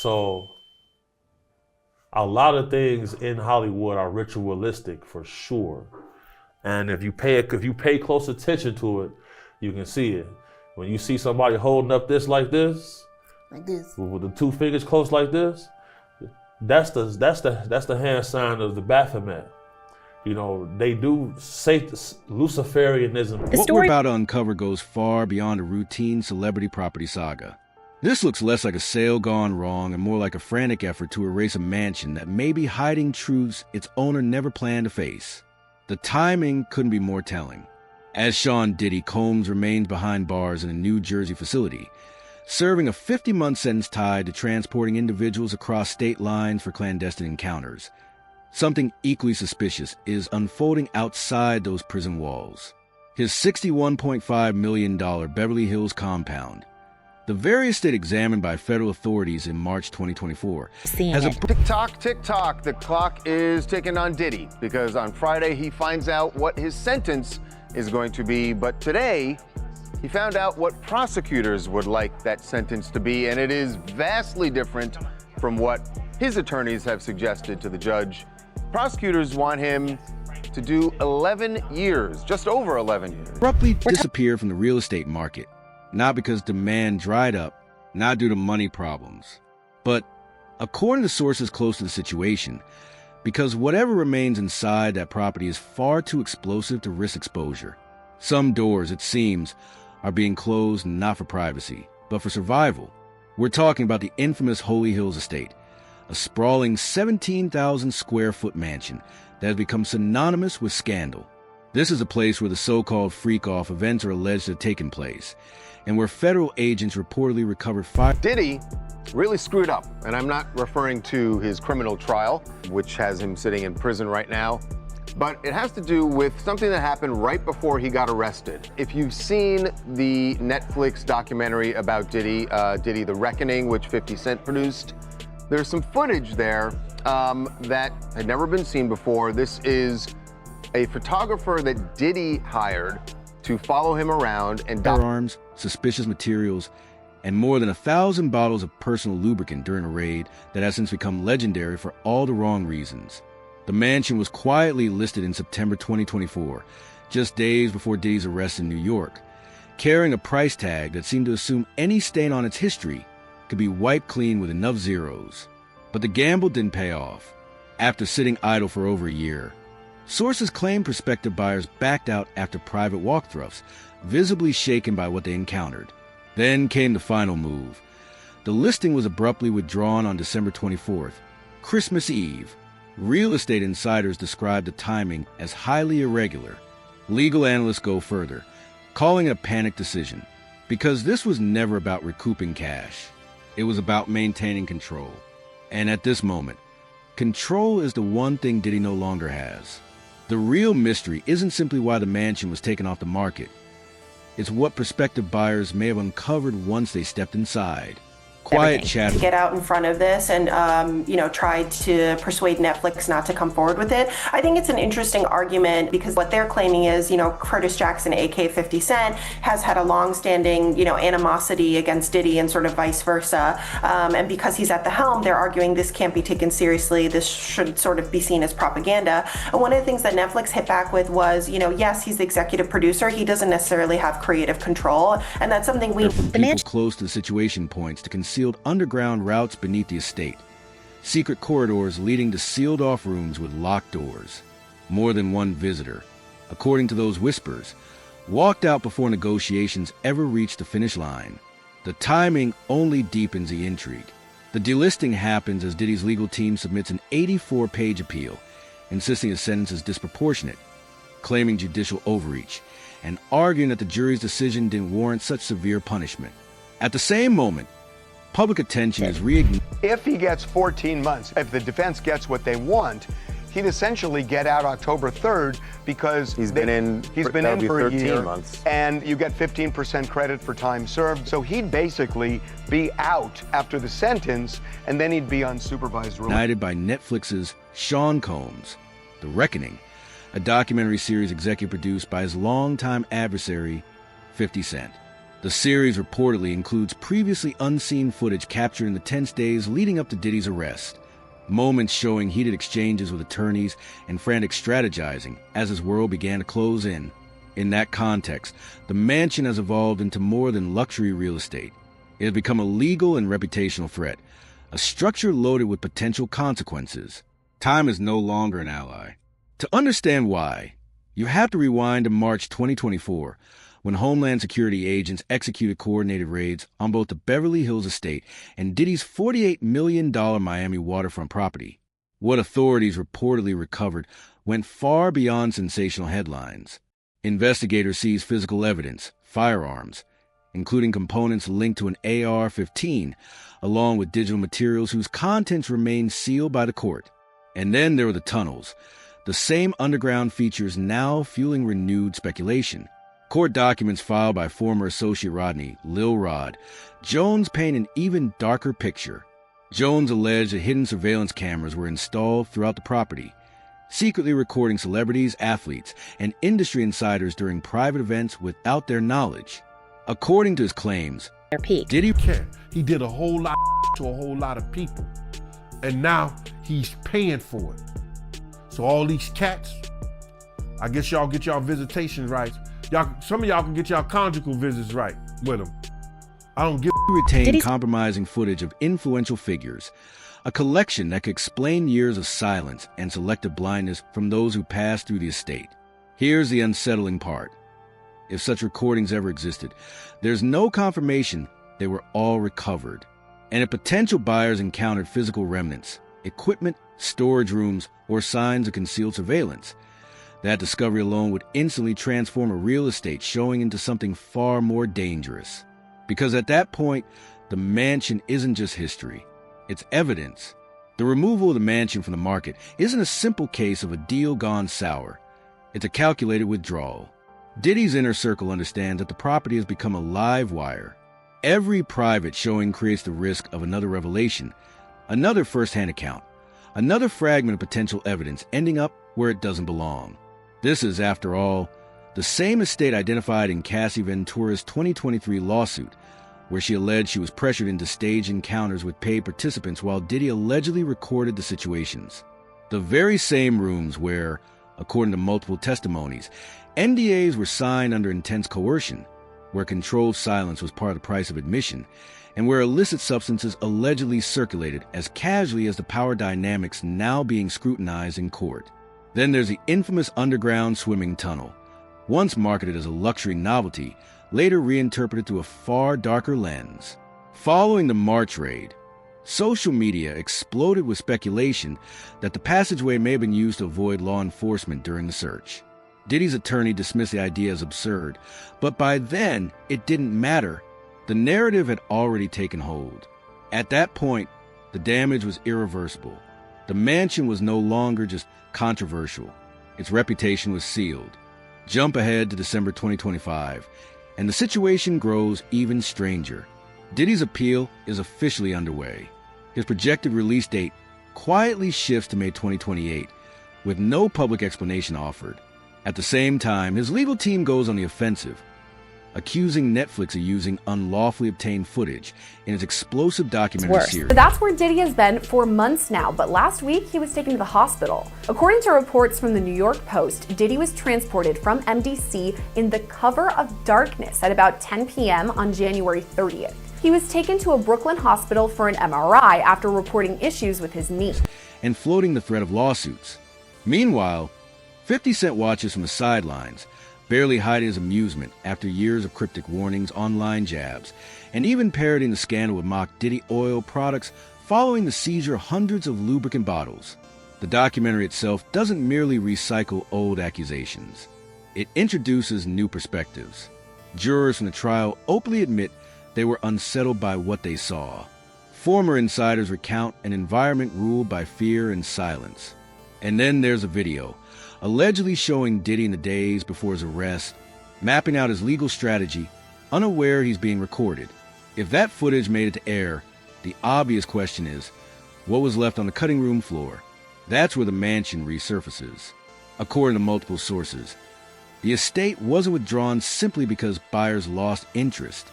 So a lot of things in Hollywood are ritualistic for sure. And if you pay close attention to it, you can see it. When you see somebody holding up this, like this, with the two fingers close like this, that's the hand sign of the Baphomet. You know, they do Luciferianism. What we're about to uncover goes far beyond a routine celebrity property saga. This looks less like a sale gone wrong and more like a frantic effort to erase a mansion that may be hiding truths its owner never planned to face. The timing couldn't be more telling. As Sean Diddy Combs remains behind bars in a New Jersey facility, serving a 50-month sentence tied to transporting individuals across state lines for clandestine encounters. Something equally suspicious is unfolding outside those prison walls. His $61.5 million Beverly Hills compound, the very estate examined by federal authorities in March 2024, has a tick-tock, tick-tock. The clock is ticking on Diddy because on Friday he finds out what his sentence is going to be. But today, he found out what prosecutors would like that sentence to be, and it is vastly different from what his attorneys have suggested to the judge. Prosecutors want him to do 11 years, just over 11 years. Abruptly disappeared from the real estate market, not because demand dried up, not due to money problems, but, according to sources close to the situation, because whatever remains inside that property is far too explosive to risk exposure. Some doors, it seems, are being closed not for privacy, but for survival. We're talking about the infamous Holy Hills estate, a sprawling 17,000 square foot mansion that has become synonymous with scandal. This is a place where the so-called freak-off events are alleged to have taken place, and where federal agents reportedly recovered Diddy really screwed up, and I'm not referring to his criminal trial, which has him sitting in prison right now, but it has to do with something that happened right before he got arrested. If you've seen the Netflix documentary about Diddy, Diddy The Reckoning, which 50 Cent produced, there's some footage there that had never been seen before. This is a photographer that Diddy hired to follow him around and firearms, suspicious materials, and more than 1,000 bottles of personal lubricant during a raid that has since become legendary for all the wrong reasons. The mansion was quietly listed in September 2024, just days before Diddy's arrest in New York, carrying a price tag that seemed to assume any stain on its history could be wiped clean with enough zeros. But the gamble didn't pay off. After sitting idle for over a year, sources claim prospective buyers backed out after private walkthroughs, visibly shaken by what they encountered. Then came the final move. The listing was abruptly withdrawn on December 24th, Christmas Eve. Real estate insiders described the timing as highly irregular. Legal analysts go further, calling it a panic decision, because this was never about recouping cash. It was about maintaining control. And at this moment, control is the one thing Diddy no longer has. The real mystery isn't simply why the mansion was taken off the market. It's what prospective buyers may have uncovered once they stepped inside. Quiet chat to get out in front of this and try to persuade Netflix not to come forward with it. I think it's an interesting argument because what they're claiming is, Curtis Jackson, aka 50 Cent, has had a long-standing, animosity against Diddy and sort of vice versa. And because he's at the helm, they're arguing this can't be taken seriously. This should sort of be seen as propaganda. And one of the things that Netflix hit back with was, yes, he's the executive producer. He doesn't necessarily have creative control. And that's something we... People close to the situation points to concealed underground routes beneath the estate, secret corridors leading to sealed-off rooms with locked doors. More than one visitor, according to those whispers, walked out before negotiations ever reached the finish line. The timing only deepens the intrigue. The delisting happens as Diddy's legal team submits an 84-page appeal, insisting his sentence is disproportionate, claiming judicial overreach, and arguing that the jury's decision didn't warrant such severe punishment. At the same moment, public attention is reignited. If he gets 14 months, if the defense gets what they want, he'd essentially get out October 3rd because he's been in for a year, months. And you get 15% credit for time served. So he'd basically be out after the sentence, and then he'd be on supervised release. United by Netflix's Sean Combs, The Reckoning, a documentary series executive produced by his longtime adversary, 50 Cent. The series reportedly includes previously unseen footage captured in the tense days leading up to Diddy's arrest. Moments showing heated exchanges with attorneys and frantic strategizing as his world began to close in. In that context, the mansion has evolved into more than luxury real estate. It has become a legal and reputational threat, a structure loaded with potential consequences. Time is no longer an ally. To understand why, you have to rewind to March 2024, when Homeland Security agents executed coordinated raids on both the Beverly Hills estate and Diddy's $48 million Miami waterfront property. What authorities reportedly recovered went far beyond sensational headlines. Investigators seized physical evidence, firearms, including components linked to an AR-15, along with digital materials whose contents remained sealed by the court. And then there were the tunnels, the same underground features now fueling renewed speculation. Court documents filed by former associate Rodney, Lil Rod, Jones paint an even darker picture. Jones alleged that hidden surveillance cameras were installed throughout the property, secretly recording celebrities, athletes, and industry insiders during private events without their knowledge. According to his claims, Diddy he did a whole lot to a whole lot of people, and now he's paying for it. So all these cats, I guess y'all get y'all visitation rights. Some of y'all can get y'all conjugal visits right with him. I don't give retained compromising footage of influential figures, a collection that could explain years of silence and selective blindness from those who passed through the estate. Here's the unsettling part. If such recordings ever existed, there's no confirmation they were all recovered. And if potential buyers encountered physical remnants, equipment, storage rooms, or signs of concealed surveillance, that discovery alone would instantly transform a real estate showing into something far more dangerous. Because at that point, the mansion isn't just history, it's evidence. The removal of the mansion from the market isn't a simple case of a deal gone sour. It's a calculated withdrawal. Diddy's inner circle understands that the property has become a live wire. Every private showing creates the risk of another revelation, another first-hand account, another fragment of potential evidence ending up where it doesn't belong. This is, after all, the same estate identified in Cassie Ventura's 2023 lawsuit, where she alleged she was pressured into staged encounters with paid participants while Diddy allegedly recorded the situations. The very same rooms where, according to multiple testimonies, NDAs were signed under intense coercion, where controlled silence was part of the price of admission, and where illicit substances allegedly circulated as casually as the power dynamics now being scrutinized in court. Then there's the infamous underground swimming tunnel, once marketed as a luxury novelty, later reinterpreted through a far darker lens. Following the March raid, social media exploded with speculation that the passageway may have been used to avoid law enforcement during the search. Diddy's attorney dismissed the idea as absurd, but by then, it didn't matter. The narrative had already taken hold. At that point, the damage was irreversible. The mansion was no longer just controversial. Its reputation was sealed. Jump ahead to December 2025, and the situation grows even stranger. Diddy's appeal is officially underway. His projected release date quietly shifts to May 2028, with no public explanation offered. At the same time, his legal team goes on the offensive, accusing Netflix of using unlawfully obtained footage in its explosive documentary series. That's where Diddy has been for months now, but last week he was taken to the hospital. According to reports from the New York Post, Diddy was transported from MDC in the cover of darkness at about 10 p.m. on January 30th. He was taken to a Brooklyn hospital for an MRI after reporting issues with his knee. And floating the threat of lawsuits. Meanwhile, 50 Cent watches from the sidelines, barely hiding his amusement after years of cryptic warnings, online jabs, and even parodying the scandal with mock Diddy oil products following the seizure of hundreds of lubricant bottles. The documentary itself doesn't merely recycle old accusations. It introduces new perspectives. Jurors from the trial openly admit they were unsettled by what they saw. Former insiders recount an environment ruled by fear and silence. And then there's a video, allegedly showing Diddy in the days before his arrest, mapping out his legal strategy, unaware he's being recorded. If that footage made it to air, the obvious question is, what was left on the cutting room floor? That's where the mansion resurfaces. According to multiple sources, The estate wasn't withdrawn simply because buyers lost interest.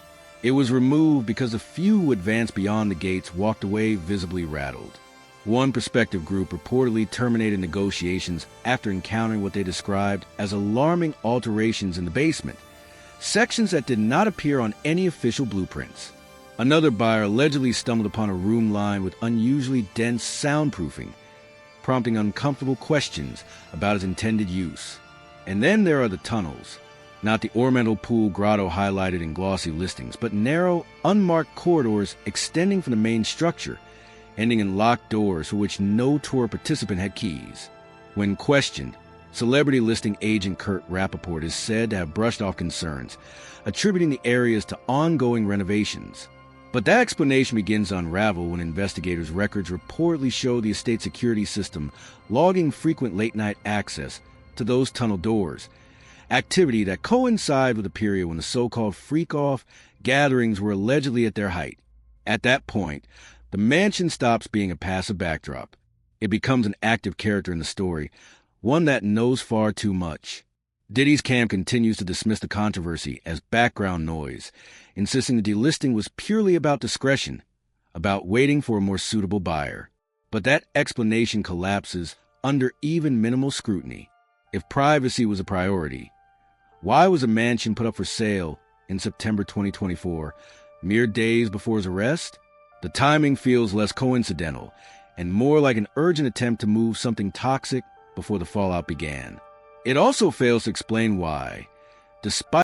It was removed because a few who advanced beyond the gates walked away visibly rattled. One prospective group reportedly terminated negotiations after encountering what they described as alarming alterations in the basement, sections that did not appear on any official blueprints. Another buyer allegedly stumbled upon a room lined with unusually dense soundproofing, prompting uncomfortable questions about its intended use. And then there are the tunnels. Not the ornamental pool grotto highlighted in glossy listings, but narrow, unmarked corridors extending from the main structure, ending in locked doors for which no tour participant had keys. When questioned, celebrity listing agent Kurt Rappaport is said to have brushed off concerns, attributing the areas to ongoing renovations. But that explanation begins to unravel when investigators' records reportedly show the estate security system logging frequent late-night access to those tunnel doors, activity that coincided with a period when the so-called freak-off gatherings were allegedly at their height. At that point, the mansion stops being a passive backdrop. It becomes an active character in the story, one that knows far too much. Diddy's camp continues to dismiss the controversy as background noise, insisting the delisting was purely about discretion, about waiting for a more suitable buyer. But that explanation collapses under even minimal scrutiny. If privacy was a priority, why was a mansion put up for sale in September 2024, mere days before his arrest? The timing feels less coincidental and more like an urgent attempt to move something toxic before the fallout began. It also fails to explain why, despite